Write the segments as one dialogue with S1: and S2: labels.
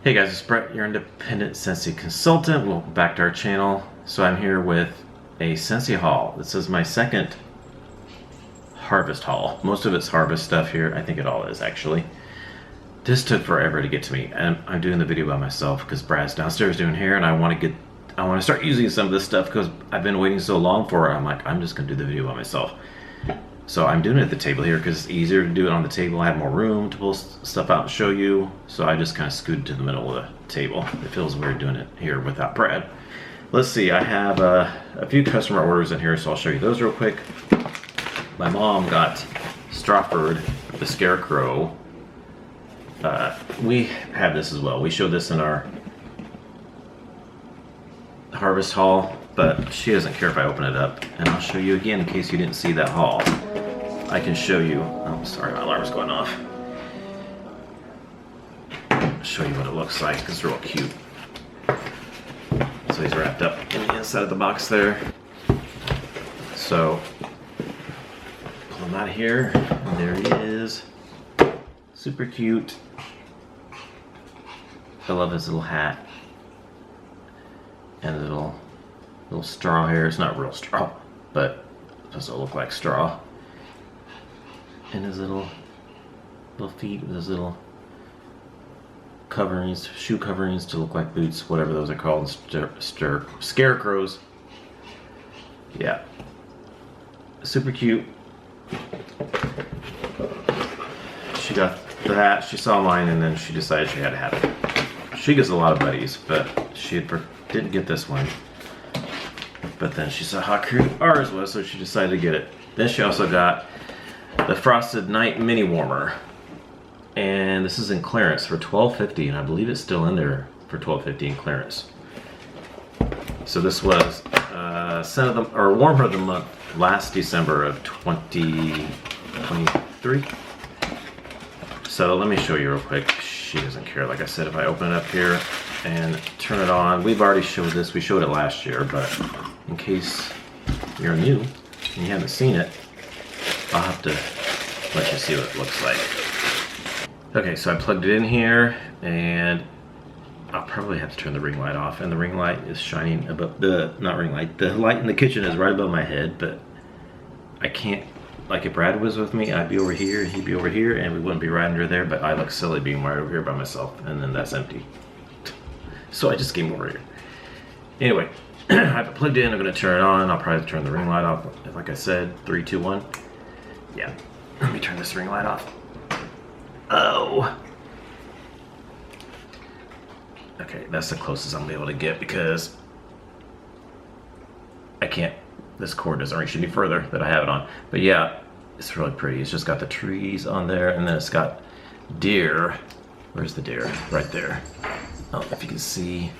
S1: Hey guys, it's Brett, your independent Scentsy consultant. Welcome back to our channel. So I'm here with a Scentsy haul. This is my second harvest haul. Most of it's harvest stuff here. I think it all is actually. This took forever to get to me, and I'm doing the video by myself because Brad's downstairs doing hair, and I want to start using some of this stuff because I've been waiting so long for it. I'm like, I'm just gonna do the video by myself. So I'm doing it at the table here because it's easier to do it on the table. I have more room to pull stuff out and show you. So I just kind of scooted to the middle of the table. It feels weird doing it here without Brad. Let's see, I have a few customer orders in here, so I'll show you those real quick. My mom got Strawford the Scarecrow. We have this as well. We showed this in our harvest haul, but she doesn't care if I open it up. And I'll show you again in case you didn't see that haul. I can show you. Oh, sorry, my alarm's going off. Show you what it looks like. It's real cute. So he's wrapped up in the inside of the box there. So pull him out of here. And there he is. Super cute. I love his little hat and little straw hair. It's not real straw, but it doesn't look like straw. And his little feet with his little coverings, shoe coverings to look like boots, whatever those are called, scarecrows. Yeah, super cute. She got that. She saw mine, and then she decided she had to have it. She gets a lot of buddies, but she didn't get this one. But then she saw how cute ours was, so she decided to get it. Then she also got the Frosted Night Mini Warmer. And this is in clearance for $12.50, and I believe it's still in there for $12.50 in clearance. So this was Scent of the, or Warmer of the Month last December of 2023. So let me show you real quick. She doesn't care, like I said. If I open it up here and turn it on, we've already showed this. We showed it last year, but in case you're new and you haven't seen it, I'll have to let you see what it looks like. Okay, so I plugged it in here, and I'll probably have to turn the ring light off, and the ring light is shining above the, not ring light, the light in the kitchen is right above my head, but I can't, like if Brad was with me, I'd be over here, and he'd be over here, and we wouldn't be right under there, but I look silly being right over here by myself, and then that's empty. So I just came over here. Anyway, I have it plugged in, I'm gonna turn it on, I'll probably turn the ring light off, like I said, 3, 2, 1. Yeah, let me turn this ring light off. Oh. Okay, that's the closest I'm gonna be able to get because I can't, this cord doesn't reach any further that I have it on. But yeah, it's really pretty. It's just got the trees on there, and then it's got deer. Where's the deer? Right there. Oh, if you can see.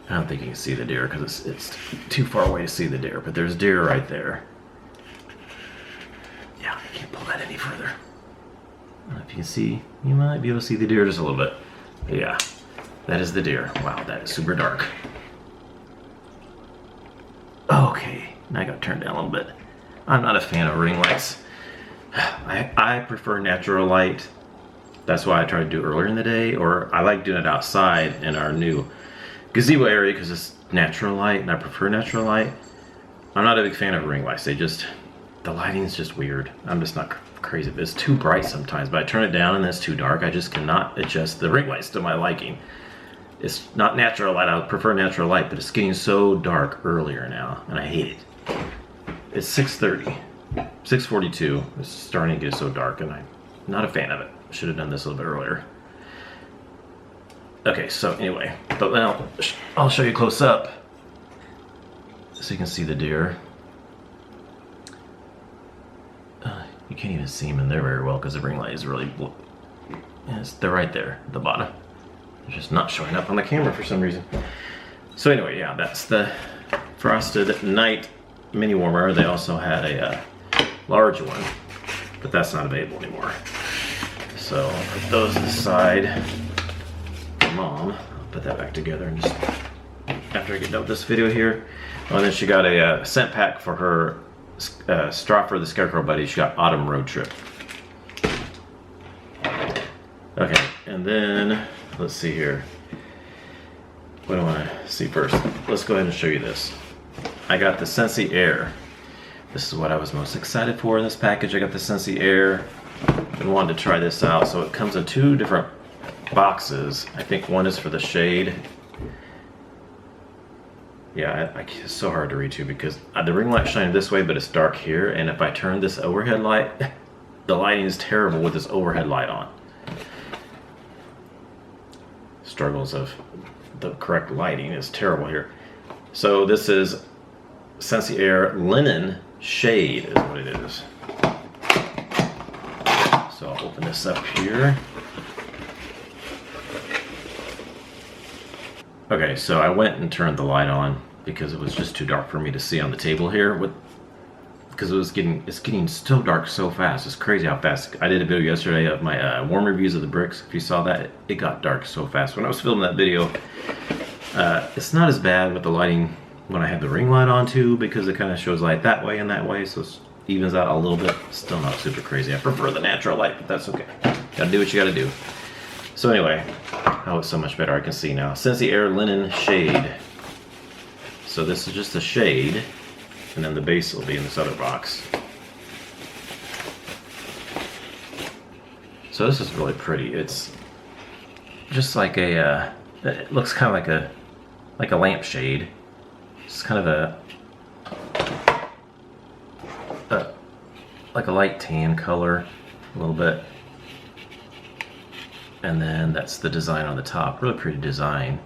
S1: I don't think you can see the deer because it's too far away to see the deer, but there's deer right there. Yeah, I can't pull that any further. I don't know if you can see, you might be able to see the deer just a little bit. But yeah, that is the deer. Wow, that is super dark. Okay, now I got turned down a little bit. I'm not a fan of ring lights. I prefer natural light. That's why I try to do it earlier in the day, or I like doing it outside in our new gazebo area because it's natural light, and I prefer natural light. I'm not a big fan of ring lights. The lighting is just weird. I'm just not crazy. It's too bright sometimes, but I turn it down and it's too dark. I just cannot adjust the ring lights to my liking. It's not natural light. I would prefer natural light, but it's getting so dark earlier now, and I hate it. It's 6:30, 6:42. It's starting to get so dark, and I'm not a fan of it. Should have done this a little bit earlier. Okay, so anyway, but now I'll show you close up so you can see the deer. You can't even see them in there very well because the ring light is really blue. Yes, they're right there at the bottom. They're just not showing up on the camera for some reason. So anyway, yeah, that's the Frosted Night Mini Warmer. They also had a large one, but that's not available anymore. So I'll put those aside. Mom, I'll put that back together and just after I get done with this video here. Oh, and then she got a scent pack for her Strawford the Scarecrow buddy. She got Autumn Road Trip. Okay, And then, let's see here. What do I want to see first? Let's go ahead and show you this. I got the Scentsy Air. This is what I was most excited for in this package. I got the Scentsy Air and wanted to try this out. So it comes in 2 different boxes. I think one is for the shade. Yeah, it's so hard to read too because the ring light's shining this way, but it's dark here. And if I turn this overhead light, the lighting is terrible with this overhead light on. Struggles of the correct lighting is terrible here. So this is Scentsy Air Linen Shade is what it is. So I'll open this up here. Okay, so I went and turned the light on because it was just too dark for me to see on the table here. Because it's getting so dark so fast. It's crazy how fast. I did a video yesterday of my warm reviews of the bricks. If you saw that, it got dark so fast. When I was filming that video, it's not as bad with the lighting when I have the ring light on too, because it kind of shows light that way and that way, so it evens out a little bit. Still not super crazy. I prefer the natural light, but that's okay. Gotta do what you gotta do. So anyway, oh, it's so much better. I can see now. Scentsy Air Linen Shade. So this is just a shade, and then the base will be in this other box. So this is really pretty. It's just like a, it looks kind of like a lampshade. It's kind of like a light tan color, a little bit. And then that's the design on the top. Really pretty design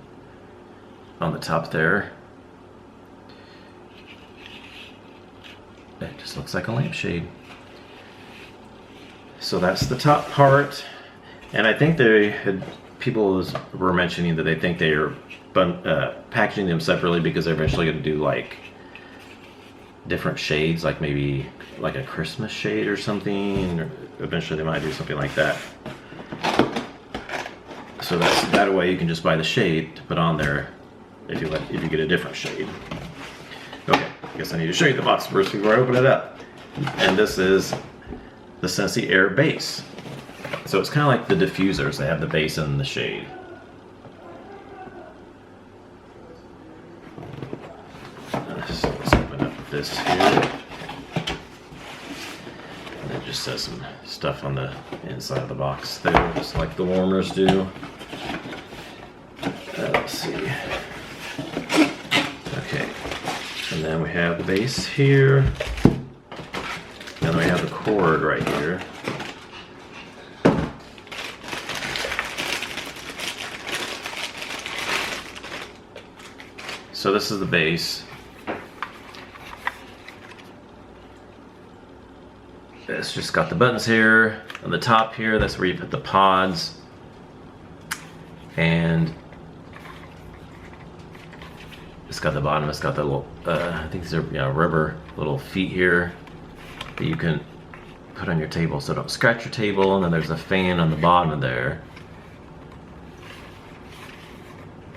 S1: on the top there. It just looks like a lampshade. So that's the top part. And I think people were mentioning that they think they are packaging them separately because they're eventually going to do like different shades, like maybe like a Christmas shade or something. Or eventually they might do something like that. So that way you can just buy the shade to put on there if you get a different shade. Okay, I guess I need to show you the box first before I open it up. And this is the Scentsy Air base. So it's kind of like the diffusers. They have the base and the shade. So let's open up this here. And it just says some stuff on the inside of the box there, just like the warmers do. Let's see. Okay. And then we have the base here. And then we have the cord right here. So this is the base. It's just got the buttons here. On the top here, that's where you put the pods. And it's got the bottom, it's got the little, I think these are rubber little feet here that you can put on your table so don't scratch your table. And then there's a fan on the bottom of there.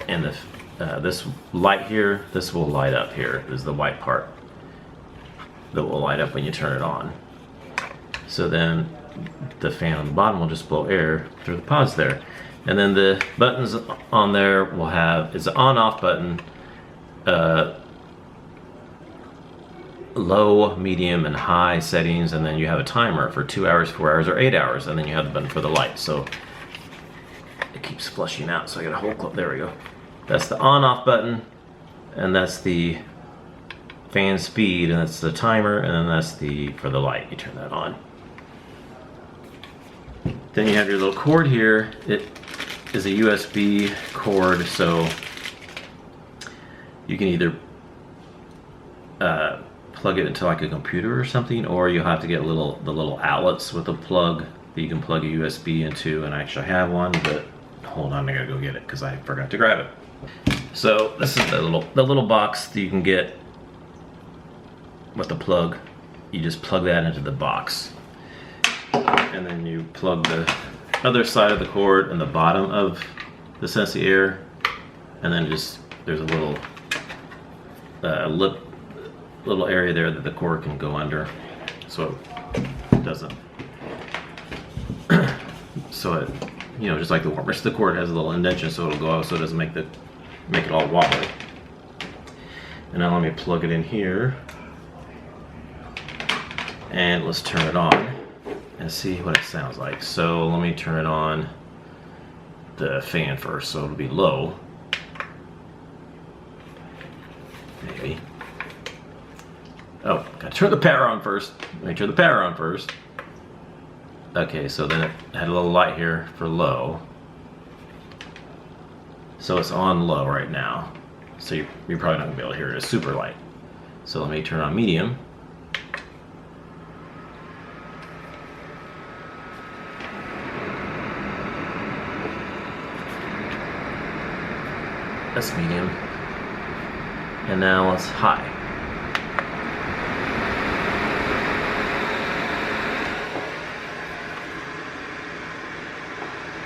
S1: And this light here, this will light up here, is the white part that will light up when you turn it on. So then the fan on the bottom will just blow air through the pods there. And then the buttons on there will have, it's an on-off button, low, medium, and high settings, and then you have a timer for 2 hours, 4 hours, or 8 hours, and then you have the button for the light. So it keeps flushing out, so I got a whole clip, there we go. That's the on-off button, and that's the fan speed, and that's the timer, and then that's for the light. You turn that on. Then you have your little cord here. It is a USB cord, so you can either plug it into like a computer or something, or you'll have to get the little outlets with a plug that you can plug a USB into, and I actually have one, but hold on, I gotta go get it because I forgot to grab it. So this is the little box that you can get with the plug. You just plug that into the box, and then you plug the other side of the cord in the bottom of the Scentsy Air, and then there's a little little area there that the cord can go under, so it doesn't you know, just like the warmer. The cord has a little indentation so it'll go out so it doesn't make it all wobbly. And now let me plug it in here. And let's turn it on and see what it sounds like. So let me turn it on the fan first, so it'll be low. Maybe. Oh, gotta turn the power on first. Let me turn the power on first. Okay, so then it had a little light here for low. So it's on low right now. So you're probably not gonna be able to hear it. It's super light. So let me turn on medium. That's medium. And now it's high.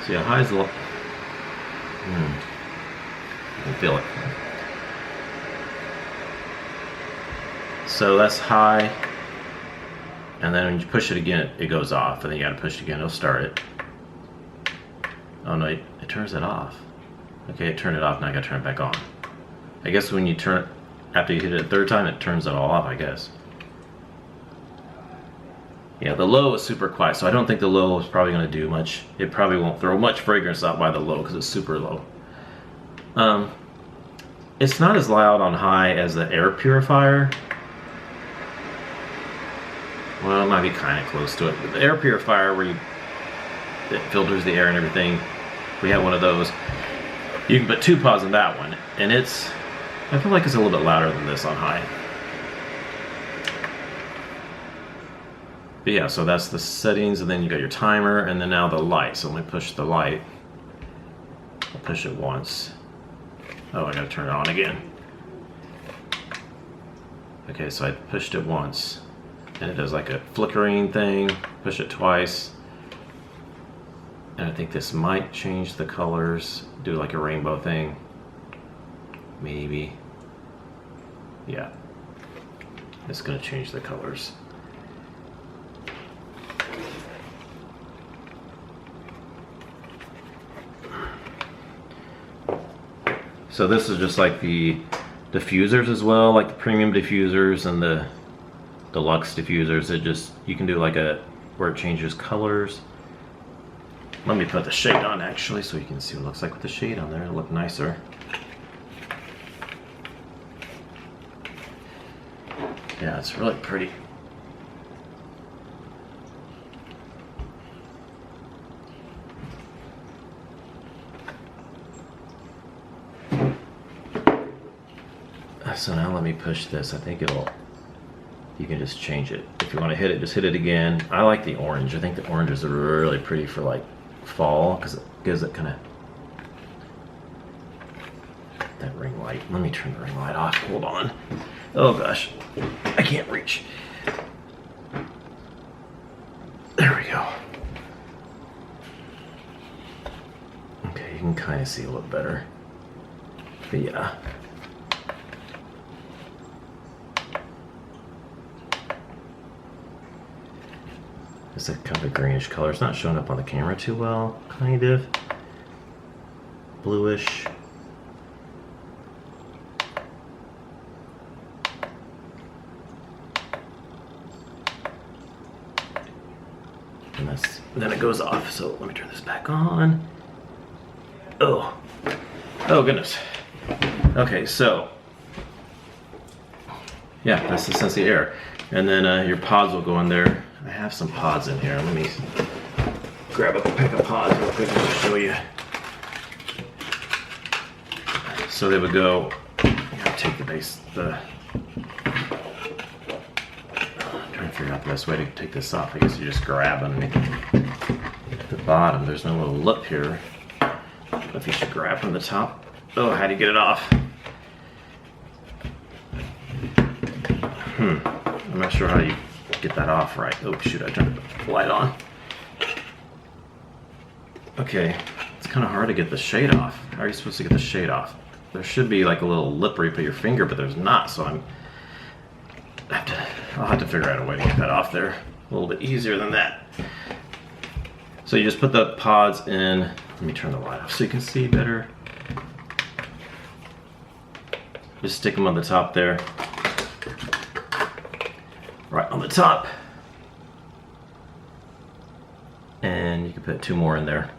S1: See how high is the low? I can feel it. So that's high. And then when you push it again, it goes off. And then you gotta push it again, it'll start it. Oh no, it turns it off. Okay, it turned it off, now I gotta turn it back on. I guess when you turn it, after you hit it a third time, it turns it all off, I guess. Yeah, the low is super quiet, so I don't think the low is probably gonna do much. It probably won't throw much fragrance out by the low, because it's super low. It's not as loud on high as the air purifier. Well, it might be kind of close to it. But the air purifier, where it filters the air and everything, we have one of those. You can put 2 pods in that one, and I feel like it's a little bit louder than this on high. But yeah, so that's the settings, and then you got your timer, and then now the light. So let me push the light. I'll push it once. Oh, I gotta turn it on again. Okay, so I pushed it once, and it does like a flickering thing. Push it twice. And I think this might change the colors, do like a rainbow thing. Maybe. Yeah. It's gonna change the colors. So this is just like the diffusers as well, like the premium diffusers and the deluxe diffusers. You can do like where it changes colors. Let me put the shade on actually so you can see what it looks like with the shade on there. It'll look nicer. Yeah, it's really pretty. So now let me push this. I think you can just change it. If you want to hit it, just hit it again. I like the orange. I think the oranges are really pretty for like fall, because it gives it kind of that ring light. Let me turn the ring light off. Hold on. Oh gosh, I can't reach. There we go. Okay, you can kind of see a little better. But yeah. It's a kind of a greenish color. It's not showing up on the camera too well, kind of. Bluish. And then it goes off. So let me turn this back on. Oh goodness. Okay, so yeah, that's the Scentsy Air. And then your pods will go in there. I have some pods in here. Let me grab a pack of pods real quick and just show you. So they would go, take the base, I'm trying to figure out the best way to take this off. I guess you just grab underneath the bottom. There's no little lip here. But if you should grab from the top. Oh, how do you get it off? I'm not sure how you get that off right. Oh shoot, I turned the light on. Okay, it's kind of hard to get the shade off. How are you supposed to get the shade off? There should be like a little lip where you put your finger, but there's not, so I'll have to figure out a way to get that off there. A little bit easier than that. So you just put the pods in. Let me turn the light off so you can see better. Just stick them on the top there. Right on the top. And you can put 2 more in there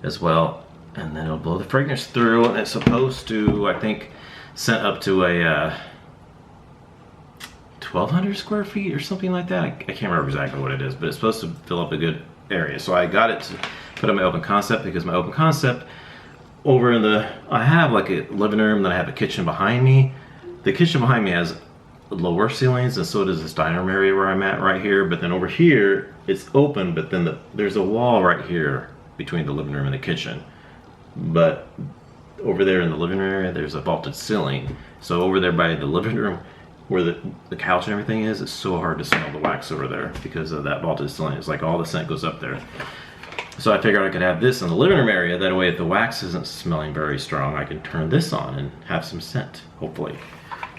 S1: as well. And then it'll blow the fragrance through, and it's supposed to, I think, scent up to a 1,200 square feet or something like that. I can't remember exactly what it is, but it's supposed to fill up a good area. So I got it to put on my open concept, because my open concept over in the, I have like a living room, then I have a kitchen behind me. The kitchen behind me has lower ceilings, and so does this dining room area where I'm at right here. But then over here, it's open, but then there's a wall right here between the living room and the kitchen. But over there in the living room area, there's a vaulted ceiling. So over there by the living room, where the couch and everything is, it's so hard to smell the wax over there because of that vaulted ceiling. It's like all the scent goes up there. So I figured I could have this in the living room area. That way, if the wax isn't smelling very strong, I can turn this on and have some scent, hopefully.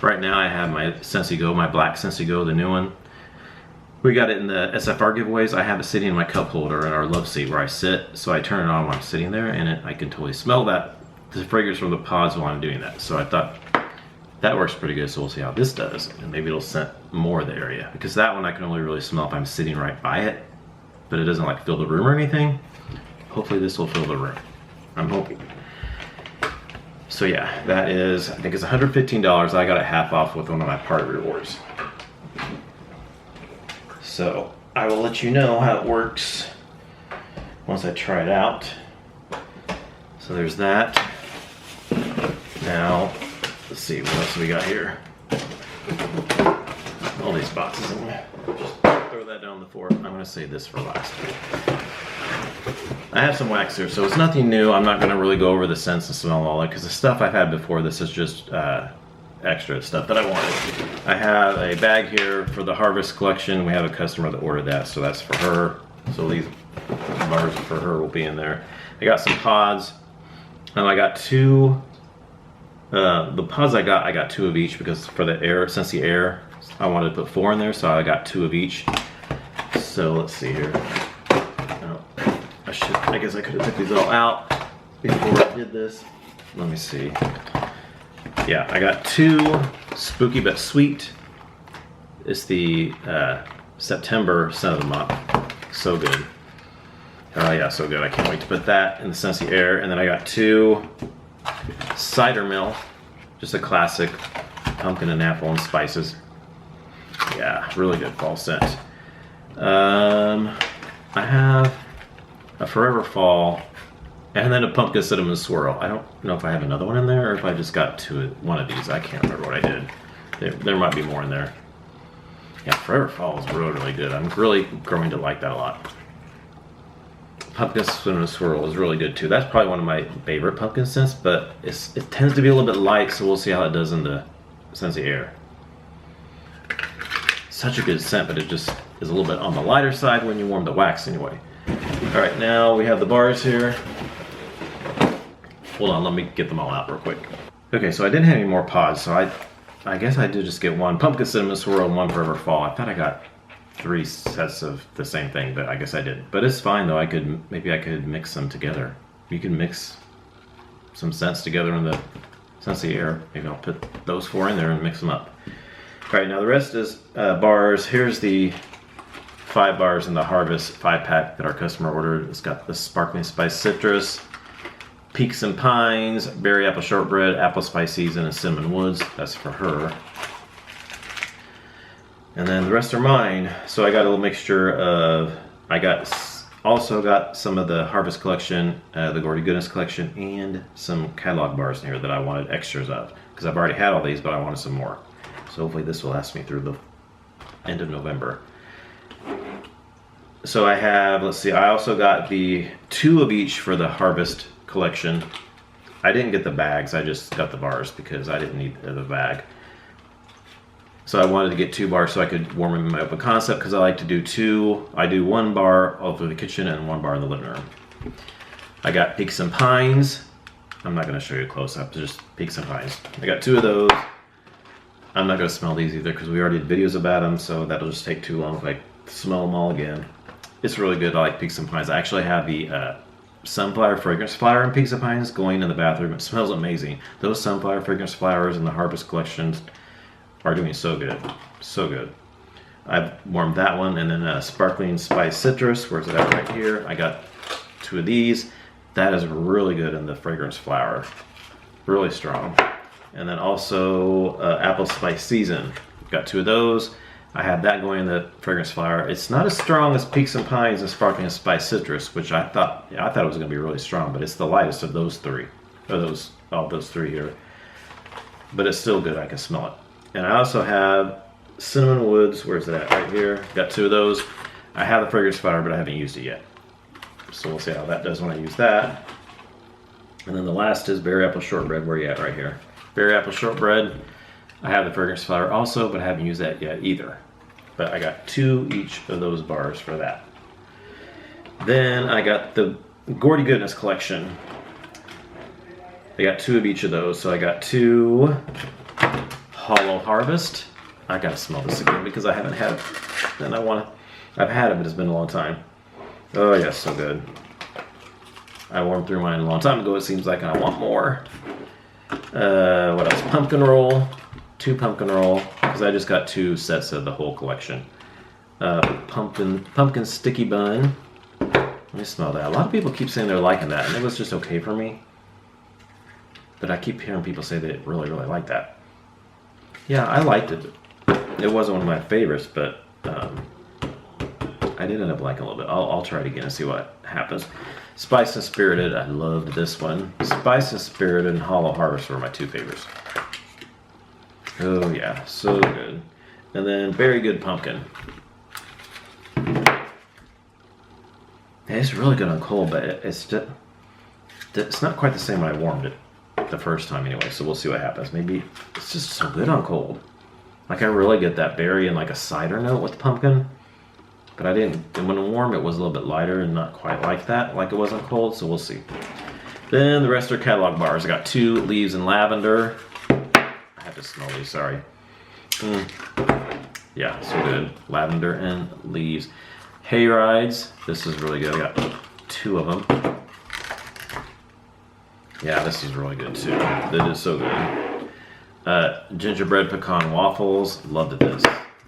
S1: Right now, I have my Scentsy Go, my black Scentsy Go, the new one. We got it in the SFR giveaways. I have it sitting in my cup holder in our love seat where I sit. So I turn it on when I'm sitting there, and I can totally smell the fragrance from the pods while I'm doing that. So I thought that works pretty good. So we'll see how this does, and maybe it'll scent more of the area, because that one I can only really smell if I'm sitting right by it, but it doesn't like fill the room or anything. Hopefully this will fill the room. I'm hoping. So yeah, that is, I think it's $115. I got it half off with one of my party rewards. So I will let you know how it works once I try it out. So there's that. Now, let's see, what else do we got here? All these boxes. I'm gonna just throw that down on the floor. I'm gonna save this for last. I have some wax here, so it's nothing new. I'm not gonna really go over the scents and smell all that, because the stuff I've had before, this is just extra stuff that I wanted. I have a bag here for the Harvest collection. We have a customer that ordered that, so that's for her. So these bars for her will be in there. I got some pods, and I got 2. The pods I got 2 of each, because for the Scentsy Air, I wanted to put 4 in there, so I got 2 of each. So let's see here. I guess I could have took these all out before I did this. Let me see. Yeah, I got 2 Spooky But Sweet. It's the September scent of the month. So good. Oh yeah, so good. I can't wait to put that in the Scentsy Air. And then I got 2 Cider Mill, just a classic pumpkin and apple and spices. Yeah, really good fall scent. I have a Forever Fall, and then a Pumpkin Cinnamon Swirl. I don't know if I have another one in there or if I just got one of these. I can't remember what I did. There might be more in there. Yeah, Forever Fall is really, really good. I'm really growing to like that a lot. Pumpkin Cinnamon Swirl is really good too. That's probably one of my favorite pumpkin scents, but it tends to be a little bit light, so we'll see how it does in the Scentsy Air. Such a good scent, but it just is a little bit on the lighter side when you warm the wax anyway. Alright, now we have the bars here. Hold on, let me get them all out real quick. Okay, so I didn't have any more pods, so I guess I did just get 1 Pumpkin Cinnamon Swirl and 1 Forever Fall. I thought I got 3 sets of the same thing, but I guess I didn't. But it's fine though, maybe I could mix them together. You can mix some scents together in the Scentsy Air. Maybe I'll put those 4 in there and mix them up. Alright, now the rest is bars. Here's the 5 bars in the Harvest 5-pack that our customer ordered. It's got the Sparkling Spice Citrus, Peaks and Pines, Berry Apple Shortbread, Apple Spice Season, and Cinnamon Woods. That's for her. And then the rest are mine. So I got a little mixture of, also got some of the Harvest collection, the Gordy Goodness collection, and some catalog bars in here that I wanted extras of, because I've already had all these, but I wanted some more. So hopefully this will last me through the end of November. So I have, let's see, I also got the 2 of each for the Harvest collection. I didn't get the bags, I just got the bars because I didn't need the bag. So I wanted to get 2 bars so I could warm them in my open concept, because I like to do 2. I do 1 bar over the kitchen and 1 bar in the living room. I got Peaks and Pines. I'm not going to show you a close-up, just Peaks and Pines. I got 2 of those. I'm not going to smell these either because we already did videos about them, so that'll just take too long if I smell them all again. it's really good. I like Peaks and Pines. I actually have the sunflower fragrance flower in Peaks and Pines going in the bathroom. It smells amazing. Those sunflower fragrance flowers in the Harvest collections are doing so good. So good. I've warmed that one, and then Sparkling Spice Citrus. Where's it at? Right here. I got 2 of these. That is really good in the fragrance flower. Really strong. And then also Apple Spice Season. Got 2 of those. I have that going in the fragrance flower. It's not as strong as Peaks and Pines and Sparkling Spice Citrus, which I thought it was going to be really strong, but it's the lightest of those 3. Of those 3 here. But it's still good. I can smell it. And I also have Cinnamon Woods. Where's it at? Right here. Got 2 of those. I have the fragrance flower, but I haven't used it yet. So we'll see how that does when I use that. And then the last is Berry Apple Shortbread. Where are you at? Right here. Berry Apple Shortbread. I have the fragrance flower also, but I haven't used that yet either. But I got 2 each of those bars for that. Then I got the Gordy Goodness collection. I got 2 of each of those. So I got 2 Hollow Harvest. I gotta smell this again because I haven't had it. And I've had it, but it's been a long time. Oh yes, so good. I warmed through mine a long time ago, it seems like, and I want more. What else? Pumpkin Roll. 2 Pumpkin Roll, because I just got 2 sets of the whole collection. Pumpkin Sticky Bun. Let me smell that. A lot of people keep saying they're liking that, and it was just okay for me. But I keep hearing people say they really, really like that. Yeah, I liked it. It wasn't one of my favorites, but I did end up liking it a little bit. I'll try it again and see what happens. Spice and Spirited, I loved this one. Spice and Spirited and Hollow Harvest were my 2 favorites. Oh yeah, so good. And then Very Good Pumpkin. It's really good on cold, but it's not quite the same when I warmed it the first time anyway, so we'll see what happens. Maybe it's just so good on cold. Like I really get that berry and like a cider note with the pumpkin. But I didn't, and when warm it was a little bit lighter and not quite like that, like it was on cold, so we'll see. Then the rest are catalog bars. I got 2 Leaves and Lavender. I have to smell these, sorry. Yeah, so good. Lavender and Leaves. Hay Rides. This is really good. I got 2 of them. Yeah, this is really good too. It is so good. Gingerbread Pecan Waffles. Loved this.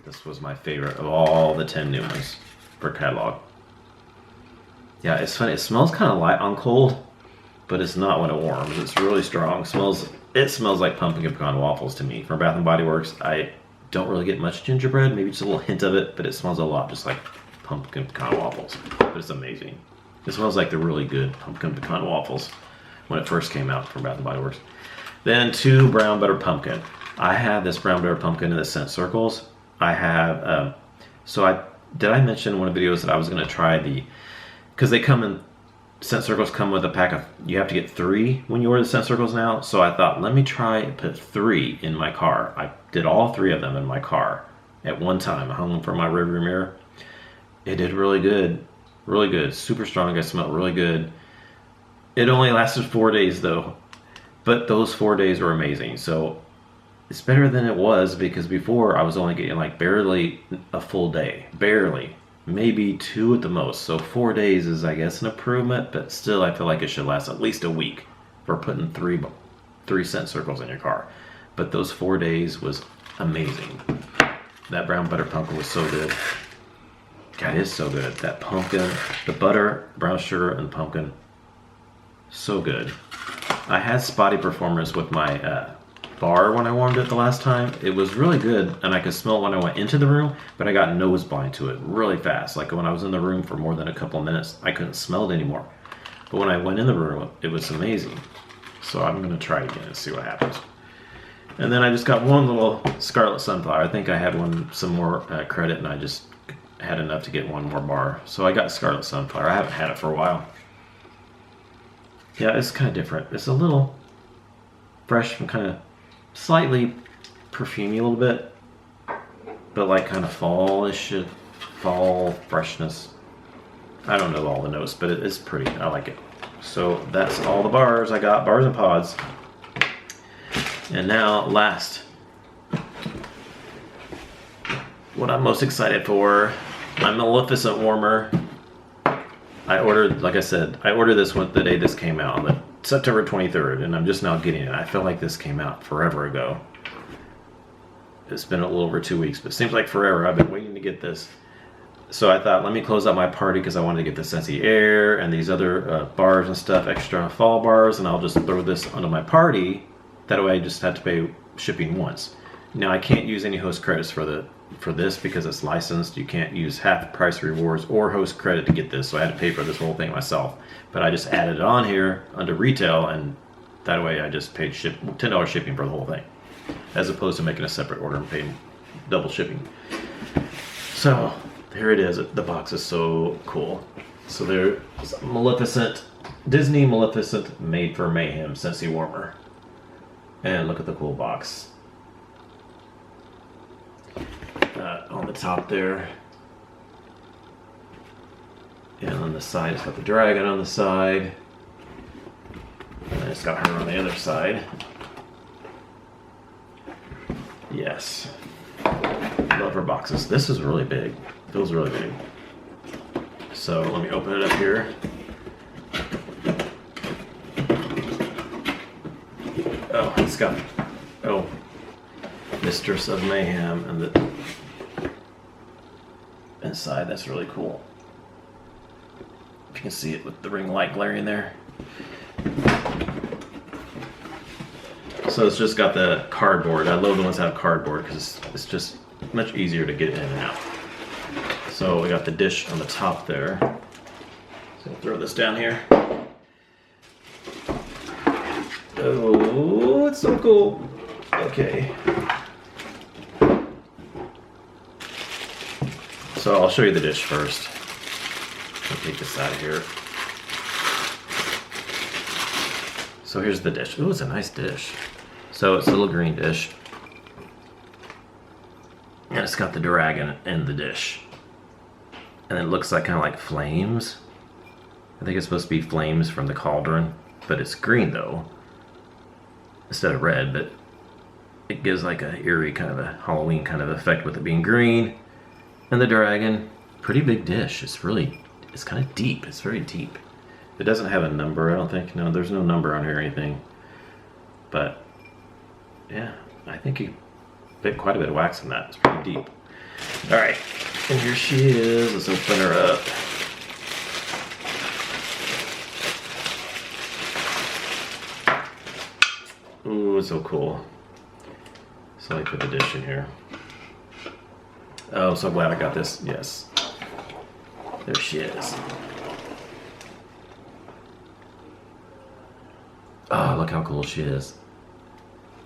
S1: This was my favorite of all the 10 new ones for catalog. Yeah, it's funny. It smells kind of light on cold, but it's not when it warms. It's really strong. It smells like pumpkin pecan waffles to me. From Bath & Body Works, I don't really get much gingerbread. Maybe just a little hint of it, but it smells a lot just like pumpkin pecan waffles. But it's amazing. It smells like the really good pumpkin pecan waffles when it first came out from Bath & Body Works. Then 2 Brown Butter Pumpkin. I have this Brown Butter Pumpkin in the scent circles. I have, did I mention in one of the videos that I was going to try because they come in, scent circles come with a pack of, you have to get 3 when you order the scent circles now. So I thought, let me try and put 3 in my car. I did all 3 of them in my car at one time. I hung them from my rearview mirror. It did really good. Really good. Super strong. It smelled really good. It only lasted 4 days though. But those 4 days were amazing. So it's better than it was, because before I was only getting like barely a full day. Barely. Maybe 2 at the most. So 4 days is, I guess, an improvement, but still I feel like it should last at least a week for putting 3 scent circles in your car. But those 4 days was amazing. That Brown Butter Pumpkin was so good. God, it is so good. That pumpkin, the butter, brown sugar, and pumpkin, so good. I had spotty performance with my bar when I warmed it the last time. It was really good, and I could smell it when I went into the room, but I got nose blind to it really fast. Like when I was in the room for more than a couple of minutes, I couldn't smell it anymore. But when I went in the room, it was amazing. So I'm going to try it again and see what happens. And then I just got one little Scarlet Sunflower. I think I had some more credit, and I just had enough to get one more bar. So I got Scarlet Sunflower. I haven't had it for a while. Yeah, it's kind of different. It's a little fresh and kind of slightly perfumey a little bit, but like kind of fallish, fall freshness. I don't know all the notes, but it is pretty. I like it. So that's all the bars I got, bars and pods. And now last, what I'm most excited for, my Maleficent warmer. I ordered, like I said, I ordered this one the day this came out, on the September 23rd, and I'm just now getting it. I feel like this came out forever ago. It's been a little over 2 weeks, but it seems like forever. I've been waiting to get this. So I thought, let me close out my party because I wanted to get the Scentsy Air and these other bars and stuff, extra fall bars, and I'll just throw this onto my party. That way I just have to pay shipping once. Now I can't use any host credits for this because it's licensed. You can't use half price rewards or host credit to get this, so I had to pay for this whole thing myself. But I just added it on here under retail, and that way I just paid $10 shipping for the whole thing, as opposed to making a separate order and paying double shipping. So here it is. The box is so cool. So there's Maleficent, Disney Maleficent Made for Mayhem Scentsy Warmer. And look at the cool box. On the top there. And on the side, it's got the dragon on the side. And it's got her on the other side. Yes. Love her boxes. This is really big. Feels really big. So let me open it up here. Oh, it's got, Mistress of Mayhem and the inside. That's really cool. If you can see it with the ring light glaring there. So it's just got the cardboard. I love the ones that have cardboard because it's just much easier to get it in and out. So we got the dish on the top there. So we'll throw this down here. Oh, it's so cool. Okay. So I'll show you the dish first. I'll take this out of here. So here's the dish. Ooh, it's a nice dish. So it's a little green dish. And it's got the dragon in the dish. And it looks like kind of like flames. I think it's supposed to be flames from the cauldron, but it's green though, instead of red, but it gives like a eerie kind of a Halloween kind of effect with it being green. And the dragon, pretty big dish. It's kind of deep. It's very deep. It doesn't have a number, I don't think. No, there's no number on here or anything. But yeah, I think you bit quite a bit of wax in that. It's pretty deep. All right, and here she is. Let's open her up. Ooh, it's so cool. So I put the dish in here. Oh, I'm so glad I got this. Yes. There she is. Oh, look how cool she is.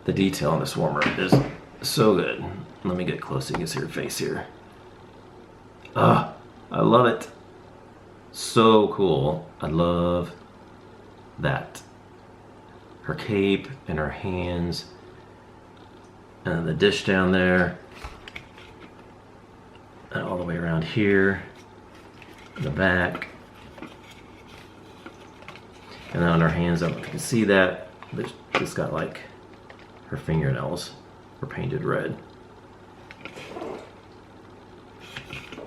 S1: The detail on this warmer is so good. Let me get close so you can see her face here. Ah, I love it. So cool. I love that. Her cape and her hands. And the dish down there. And all the way around here. The back. And then on her hands, I don't know if you can see that, but it's got like her fingernails are painted red.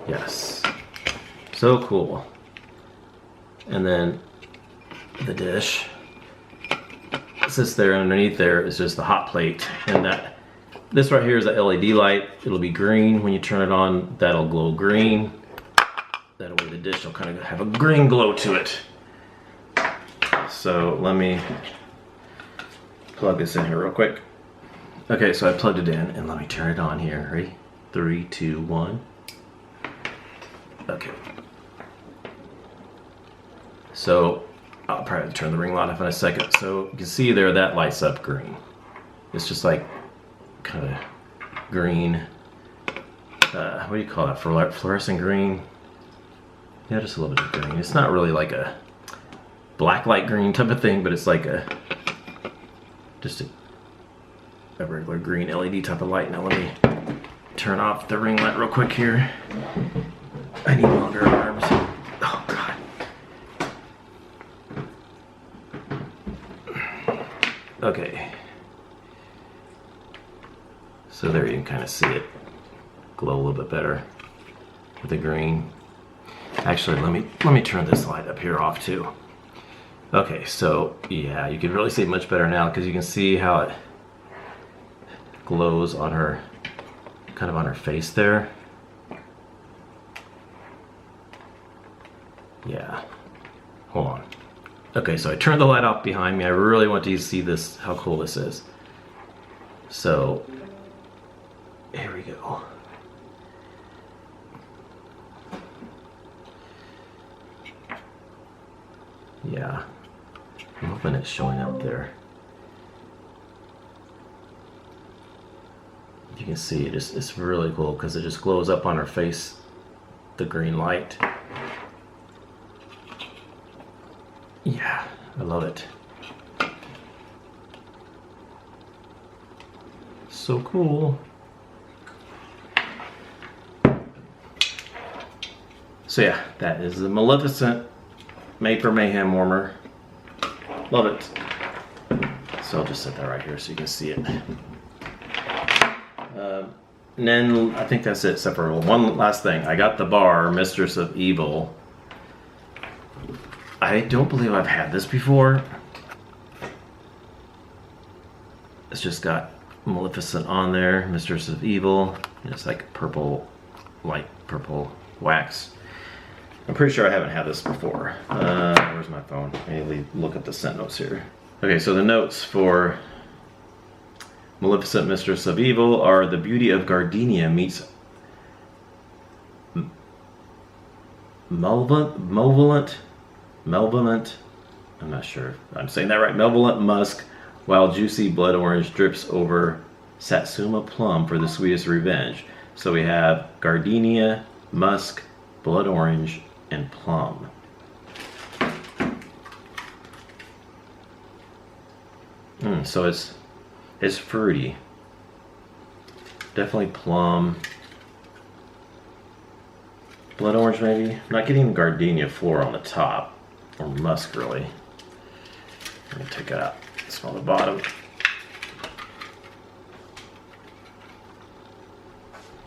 S1: Yes. So cool. And then the dish sits there, underneath there is just the hot plate. And this right here is a LED light. It'll be green when you turn it on. That'll glow green. That way the dish will kind of have a green glow to it. So let me plug this in here real quick. Okay, so I plugged it in and let me turn it on here. Ready? 3, 2, 1. Okay. So I'll probably turn the ring light off in a second. So you can see there that lights up green. It's just like kind of green. What do you call that? Fluorescent green? Yeah, just a little bit of green. It's not really like a black light green type of thing, but it's like just a regular green LED type of light. Now let me turn off the ring light real quick here. I need longer arms. Oh God. Okay. So there you can kind of see it glow a little bit better with the green. Actually, let me let me turn this light up here off too. Okay, so yeah, you can really see much better now because you can see how it glows on her, kind of on her face there. Yeah, hold on. Okay, so I turned the light off behind me. I really want you to see this, how cool this is. So, here we go. Yeah, I'm hoping it's showing up there. You can see it's really cool because it just glows up on her face, the green light. Yeah, I love it. So cool. So yeah, that is the Maleficent Made for Mayhem warmer. Love it. So I'll just set that right here so you can see it. And then I think that's it, except for one last thing. I got the bar, Mistress of Evil. I don't believe I've had this before. It's just got Maleficent on there, Mistress of Evil. It's like purple, light purple wax. I'm pretty sure I haven't had this before. Where's my phone? Let me look at the scent notes here. Okay, so the notes for Maleficent Mistress of Evil are the beauty of gardenia meets malevolent, I'm not sure if I'm saying that right, malevolent musk, while juicy blood orange drips over satsuma plum for the sweetest revenge. So we have gardenia, musk, blood orange, and plum. So it's fruity. Definitely plum. Blood orange maybe. I'm not getting gardenia floral on the top. Or musk really. Let me take it out. Smell the bottom.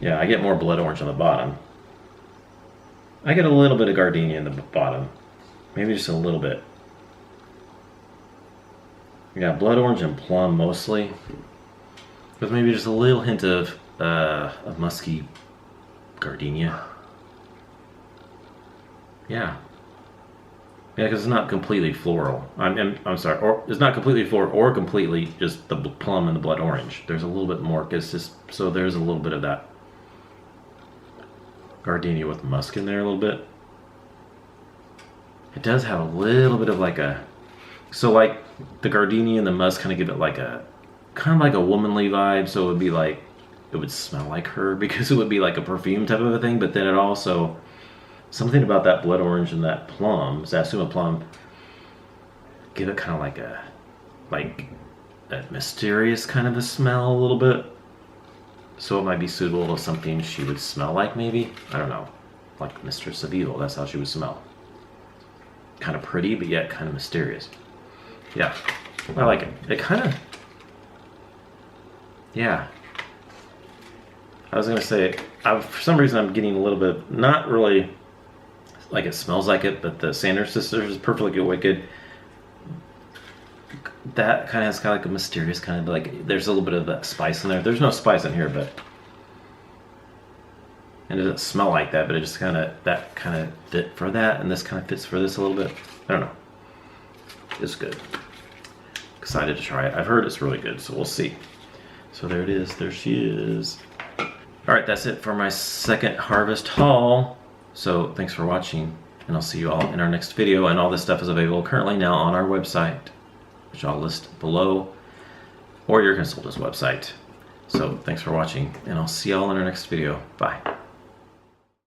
S1: Yeah, I get more blood orange on the bottom. I get a little bit of gardenia in the bottom. Maybe just a little bit. Yeah, blood orange and plum mostly. With maybe just a little hint of musky gardenia. Yeah. Yeah, because it's not completely floral. I'm sorry, or it's not completely floral or completely just the plum and the blood orange. There's a little bit more, it's just, so there's a little bit of that gardenia with musk in there a little bit. It does have a little bit of like a, so like the gardenia and the musk kind of give it like a, kind of like a womanly vibe. So it would be like, it would smell like her because it would be like a perfume type of a thing. But then it also, something about that blood orange and that plum, satsuma plum, give it kind of like a mysterious kind of a smell a little bit. So it might be suitable to something she would smell like maybe. I don't know. Like Mistress of Evil, that's how she would smell. Kind of pretty, but yet kind of mysterious. Yeah, I like it. It kind of, yeah. I was gonna say, for some reason I'm getting a little bit, not really like it smells like it, but the Sanders Sisters is Perfectly Good Wicked. That kind of has kind of like a mysterious kind of like, there's a little bit of that spice in there. There's no spice in here, but, and it doesn't smell like that, but it just kind of, that kind of fit for that, and this kind of fits for this a little bit. I don't know. It's good. Excited to try it. I've heard it's really good, so we'll see. So there it is. There she is. All right, that's it for my second harvest haul. So thanks for watching, and I'll see you all in our next video. And all this stuff is available currently now on our website, which I'll list below, or your consultant's website. So thanks for watching, and I'll see y'all in our next video. Bye.